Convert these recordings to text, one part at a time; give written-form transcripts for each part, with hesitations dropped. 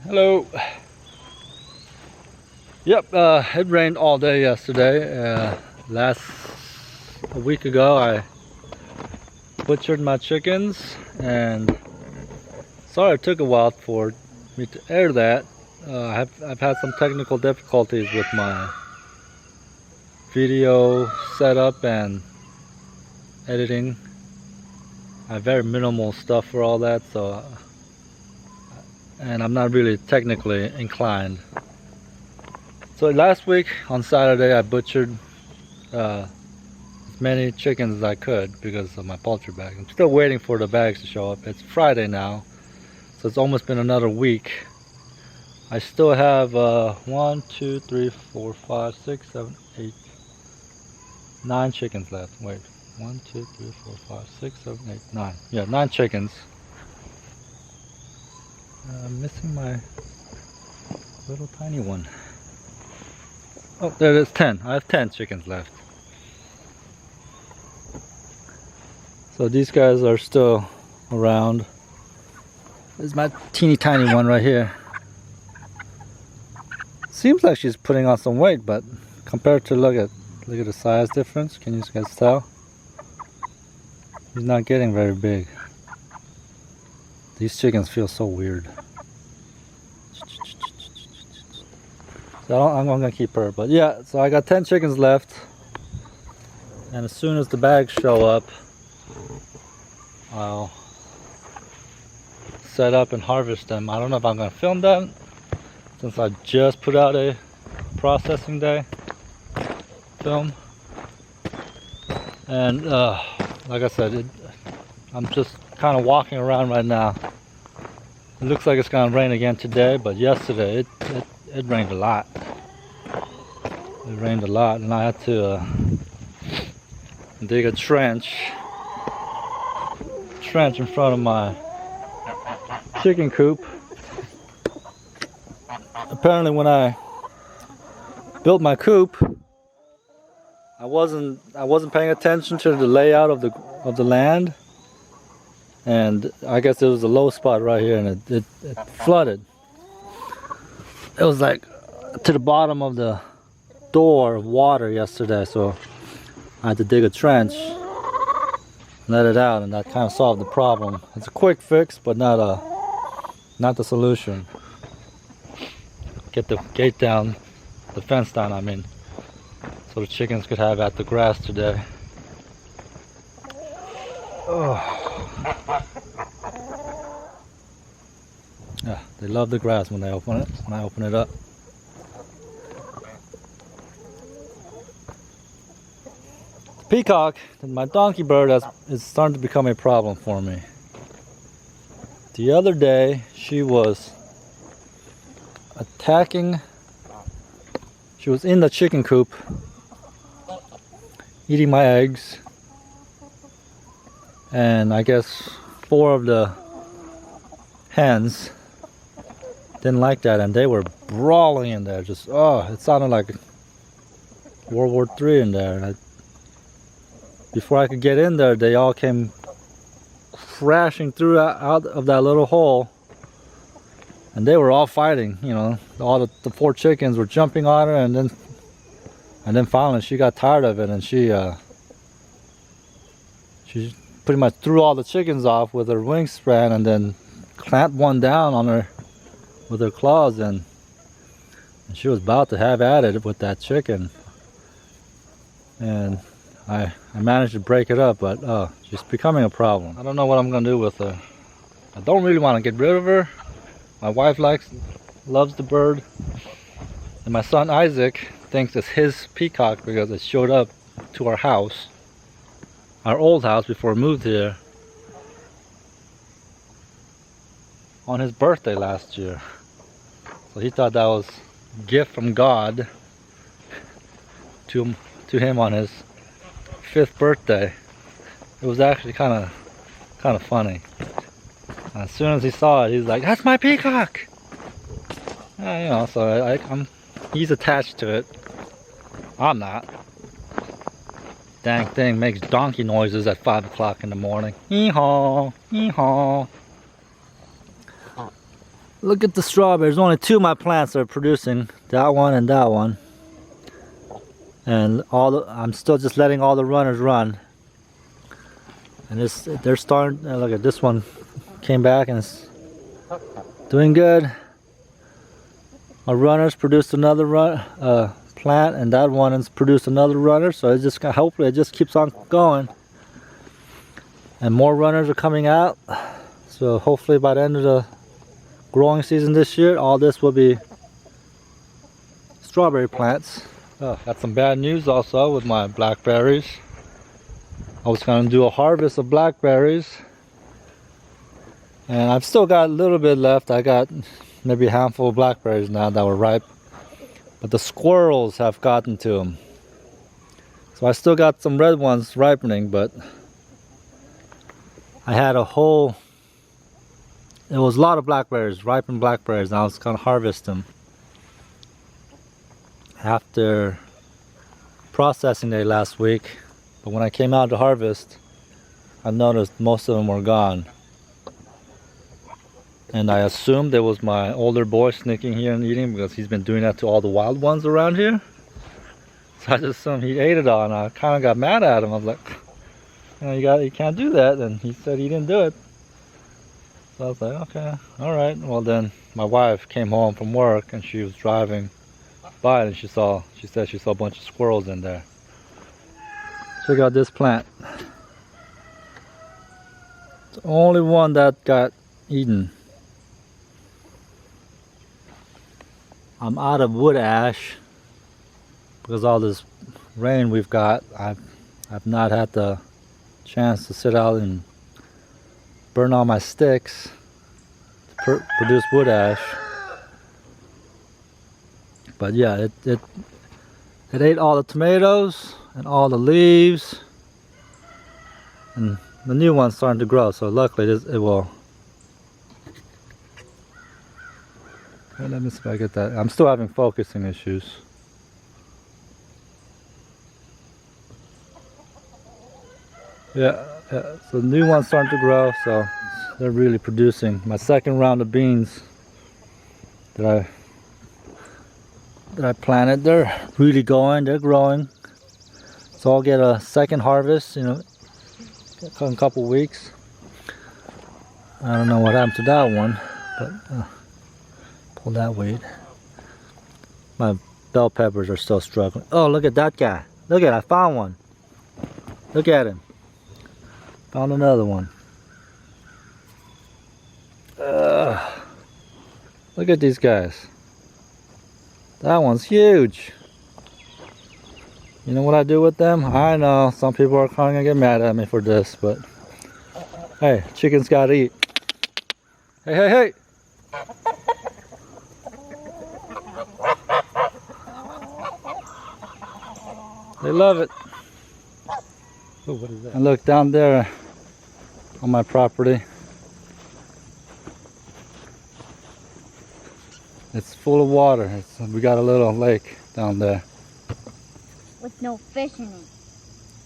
Hello. Yep, it rained all day yesterday. A week ago I butchered my chickens, and sorry it took a while for me to air that. I've had some technical difficulties with my video setup and editing. I have very minimal stuff for all that, and I'm not really technically inclined. So last week on Saturday I butchered as many chickens as I could because of my poultry bag. I'm still waiting for the bags to show up. It's Friday now, so it's almost been another week. I still have 1, 2, 3, 4, 5, 6, 7, 8, 9 chickens left. Wait, 1, 2, 3, 4, 5, 6, 7, 8, 9. Yeah, 9 chickens. I'm missing my little tiny one. Oh, there it is, 10. I have 10 chickens left. So these guys are still around. There's my teeny tiny one right here. Seems like she's putting on some weight, but compared to look at the size difference. Can you guys tell? She's not getting very big. These chickens feel so weird. So I'm gonna keep her, but yeah, so I got 10 chickens left, and as soon as the bags show up, I'll set up and harvest them. I don't know if I'm gonna film them since I just put out a processing day film, and like I said, I'm just kind of walking around right now. It looks like it's gonna rain again today, but yesterday it rained a lot. It rained a lot, and I had to dig a trench in front of my chicken coop. Apparently, when I built my coop, I wasn't paying attention to the layout of the land, and I guess there was a low spot right here, and it flooded. It was like to the bottom of the door of water yesterday, so I had to dig a trench, let it out, and that kind of solved the problem. It's a quick fix, but not the solution. Get the gate down, the fence down, I mean, so the chickens could have at the grass today. Oh. Yeah, they love the grass when I open it up. The peacock, my donkey bird, is starting to become a problem for me. The other day she was attacking. She was in the chicken coop eating my eggs, and I guess 4 of the hens didn't like that, and they were brawling in there. Just it sounded like World War III in there. And before I could get in there, they all came crashing through out of that little hole, and they were all fighting. You know, all the 4 chickens were jumping on her, and then finally she got tired of it, and she pretty much threw all the chickens off with her wingspan, and then clamped one down on her with her claws, and she was about to have at it with that chicken, and I managed to break it up, but she's becoming a problem. I don't know what I'm gonna do with her. I don't really want to get rid of her. My wife loves the bird, and my son Isaac thinks it's his peacock because it showed up to our house, our old house before we moved here, on his birthday last year. So he thought that was a gift from God to him on his 5th birthday. It was actually kind of funny. And as soon as he saw it, he's like, "That's my peacock!" You know, so he's attached to it. I'm not. Dang thing makes donkey noises at 5 o'clock in the morning. Hee-haw, hee-haw. Look at the strawberries. Only two of my plants are producing. That one and that one. And I'm still just letting all the runners run. And they're starting. Look at this one. Came back and it's doing good. My runners produced another plant, and that one has produced another runner. So it's just hopefully it just keeps on going. And more runners are coming out. So hopefully by the end of the growing season this year, all this will be strawberry plants. Oh, got some bad news also with my blackberries. I was going to do a harvest of blackberries, and I've still got a little bit left. I got maybe a handful of blackberries now that were ripe, but the squirrels have gotten to them. So I still got some red ones ripening, but I had it was a lot of blackberries, ripened blackberries, and I was going to harvest them after processing day last week. But when I came out to harvest, I noticed most of them were gone. And I assumed it was my older boy sneaking here and eating, because he's been doing that to all the wild ones around here. So I just assumed he ate it all, and I kind of got mad at him. I was like, you can't do that. And he said he didn't do it. So I was like, okay, all right. Well, then my wife came home from work and she was driving by, and she said she saw a bunch of squirrels in there. Check out this plant. It's the only one that got eaten. I'm out of wood ash because all this rain we've got. I've not had the chance to sit out and burn all my sticks to produce wood ash. But yeah, it ate all the tomatoes and all the leaves, and the new one's starting to grow, so luckily it will. Okay, let me see if I get that. I'm still having focusing issues. Yeah, so the new one's starting to grow, so they're really producing. My second round of beans that I planted, they're really going, they're growing. So I'll get a second harvest, in a couple weeks. I don't know what happened to that one, but pull that weed. My bell peppers are still struggling. Oh, look at that guy. Look at it, I found one. Look at him. Found another one. Look at these guys. That one's huge. You know what I do with them? I know some people are going to get mad at me for this, but hey, chickens gotta eat. Hey, hey, hey! They love it. Oh, what is that? And look down there on my property. It's full of water. We got a little lake down there. With no fish in it.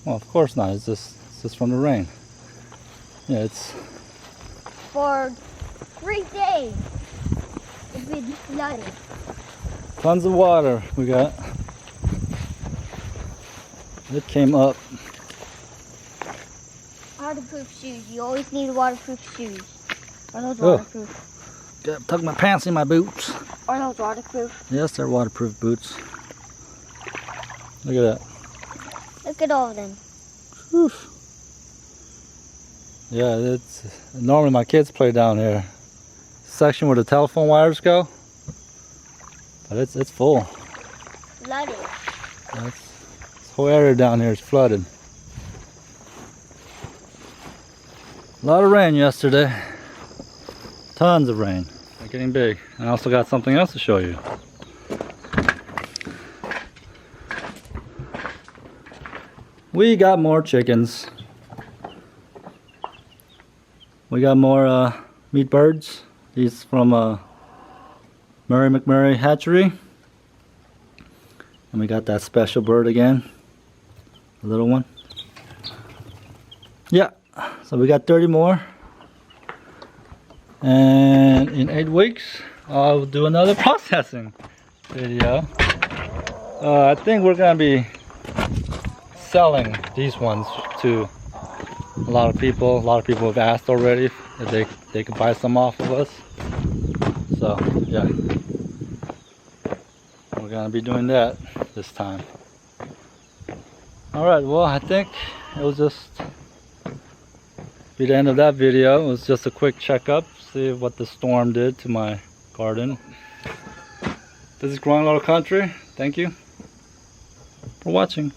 Well, of course not. It's just from the rain. Yeah, it's For 3 days, it's been flooded. tons of water we got. It came up. Waterproof shoes. You always need waterproof shoes. Are those Oh. waterproof? Got tuck my pants in my boots. Are those waterproof? Yes, they're waterproof boots. Look at that. Look at all of them. Whew. Yeah, it's normally my kids play down here. Section where the telephone wires go, but it's full. Flooded. This whole area down here is flooded. A lot of rain yesterday. Tons of rain. They're getting big. And I also got something else to show you. We got more chickens. We got more meat birds. These from Murray McMurray Hatchery. And we got that special bird again. The little one. Yeah. So we got 30 more. And in 8 weeks, I'll do another processing video. I think we're gonna be selling these ones to a lot of people. A lot of people have asked already if they could buy some off of us. So yeah, we're gonna be doing that this time. All right, well, I think it was just be the end of that video. It was just a quick checkup, see what the storm did to my garden. This is Growing Little Country. Thank you for watching.